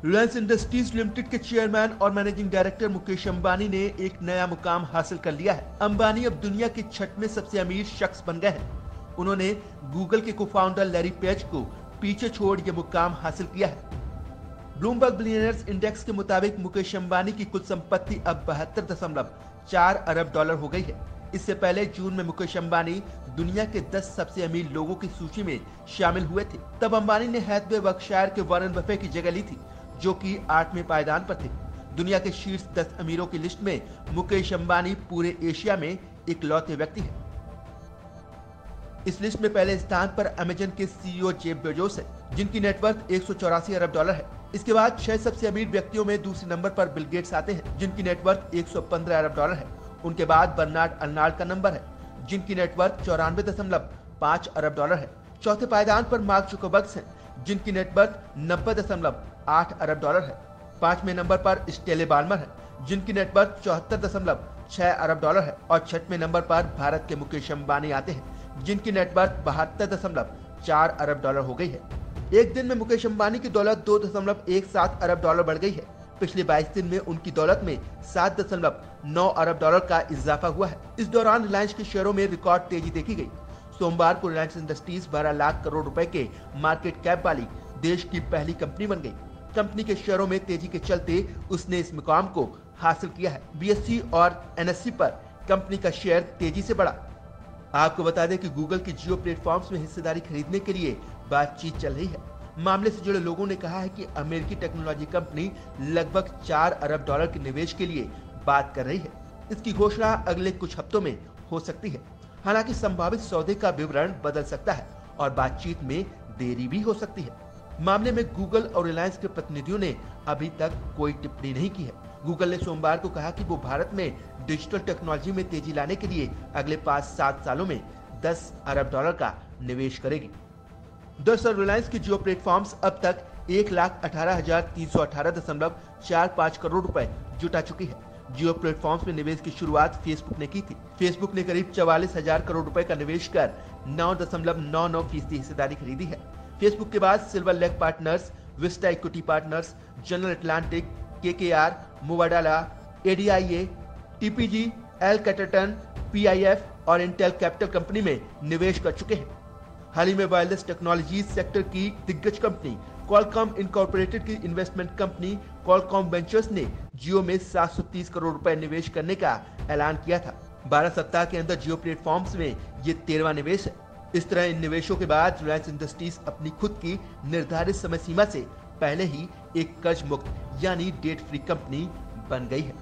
Reliance industries limited के chairman और managing director Mukesh Ambani ने एक नया मुकाम हासिल कर लिया है। अंबानी अब दुनिया के 6वें सबसे अमीर शख्स बन गए हैं। उन्होंने गूगल के को फाउंडर लैरी पेज को पीछे छोड़ यह मुकाम हासिल किया है। ब्लूमबर्ग बिलियनियर्स इंडेक्स के मुताबिक मुकेश अंबानी की कुल संपत्ति अब 72.4 अरब डॉलर हो गई है। इससे पहले जून में मुकेश अंबानी दुनिया के 10 सबसे अमीर लोगों की सूची में शामिल हुए थे। तब अंबानी ने हैथवे बर्कशायर के वॉरेन बफे की जगह ली थी, जो कि 8वें पायदान पर थे। दुनिया के शीर्ष 10 अमीरों की लिस्ट में मुकेश अंबानी पूरे एशिया में इकलौते व्यक्ति हैं। इस लिस्ट में पहले स्थान पर अमेजन के सीईओ जेफ बेजोस है, जिनकी नेटवर्थ 184 अरब डॉलर है। इसके बाद 6 सबसे अमीर व्यक्तियों में दूसरे नंबर पर बिल गेट्स आते हैं, जिनकी नेटवर्थ 115 अरब डॉलर है। उनके बाद बर्नार्ड अर्नॉल्ड का नंबर है, जिनकी नेटवर्थ 94.5 अरब डॉलर है। चौथे पायदान पर मार्क जुकरबर्ग हैं, जिनकी नेटवर्थ 90.8 अरब डॉलर है। 5वें नंबर पर स्टेले बाल्मर है, जिनकी नेटवर्थ 74.6 अरब डॉलर है। और 6वें नंबर पर भारत के मुकेश अंबानी आते हैं, जिनकी नेटवर्थ 72.4 अरब डॉलर हो गई है। एक दिन में मुकेश अंबानी की दौलत 2.17 अरब डॉलर बढ़ गई है। पिछले 22 दिन में उनकी दौलत में 7.9 अरब डॉलर का इजाफा हुआ है। इस दौरान रिलायंस के शेयरों में रिकॉर्ड तेजी देखी गई। सोमवार को रिलायंस इंडस्ट्रीज 12 लाख करोड़ रुपए के मार्केट कैप वाली देश की पहली कंपनी बन गई। कंपनी के शेयरों में तेजी के चलते उसने इस मुकाम को हासिल किया है। बीएसई और एनएसई पर कंपनी का शेयर तेजी से बढ़ा। आपको बता दें कि गूगल के जियो प्लेटफॉर्म्स में हिस्सेदारी खरीदने के लिए बातचीत चल रही है। मामले से जुड़े लोगों ने कहा है कि अमेरिकी टेक्नोलॉजी कंपनी लगभग 4 अरब डॉलर के निवेश के लिए बात कर रही है। इसकी घोषणा अगले कुछ हफ्तों में हो सकती है। हालांकि संभावित सौदे का विवरण बदल सकता है और बातचीत में देरी भी हो सकती है। मामले में गूगल और रिलायंस के प्रतिनिधियों ने अभी तक कोई टिप्पणी नहीं की है। गूगल ने सोमवार को कहा कि वो भारत में डिजिटल टेक्नोलॉजी में तेजी लाने के लिए अगले 5-7 सालों में 10 अरब डॉलर का निवेश करेगी। दरअसल रिलायंस की जियो प्लेटफॉर्म्स अब तक 1,18,318.45 करोड़ रुपए जुटा चुकी है। जियो प्लेटफॉर्म्स में निवेश की शुरुआत फेसबुक ने की थी। फेसबुक ने करीब 44,000 करोड़ रुपए का निवेश कर 9.99% हिस्सेदारी खरीदी है। फेसबुक के बाद Silver Lake Partners, Vista Equity Partners, General Atlantic, KKR, Mubadala, ADIA, TPG, L Catterton, PIF और इंटेल कैपिटल कंपनी में निवेश कर चुके हैं। हाल ही में वायरलेस टेक्नोलॉजीज सेक्टर की दिग्गज कंपनी क्वालकॉम इनकॉर्पोरेटेड की इन्वेस्टमेंट कंपनी क्वालकॉम वेंचर्स ने जियो में 730 करोड़ रुपए निवेश करने का ऐलान किया था। 12 सप्ताह के अंदर जियो प्लेटफॉर्म्स में ये 13वां निवेश है। इस तरह इन निवेशों के बाद रिलायंस इंडस्ट्रीज अपनी खुद की निर्धारित समय सीमा से पहले ही एक कर्ज मुक्त यानी डेट फ्री कंपनी बन गई है।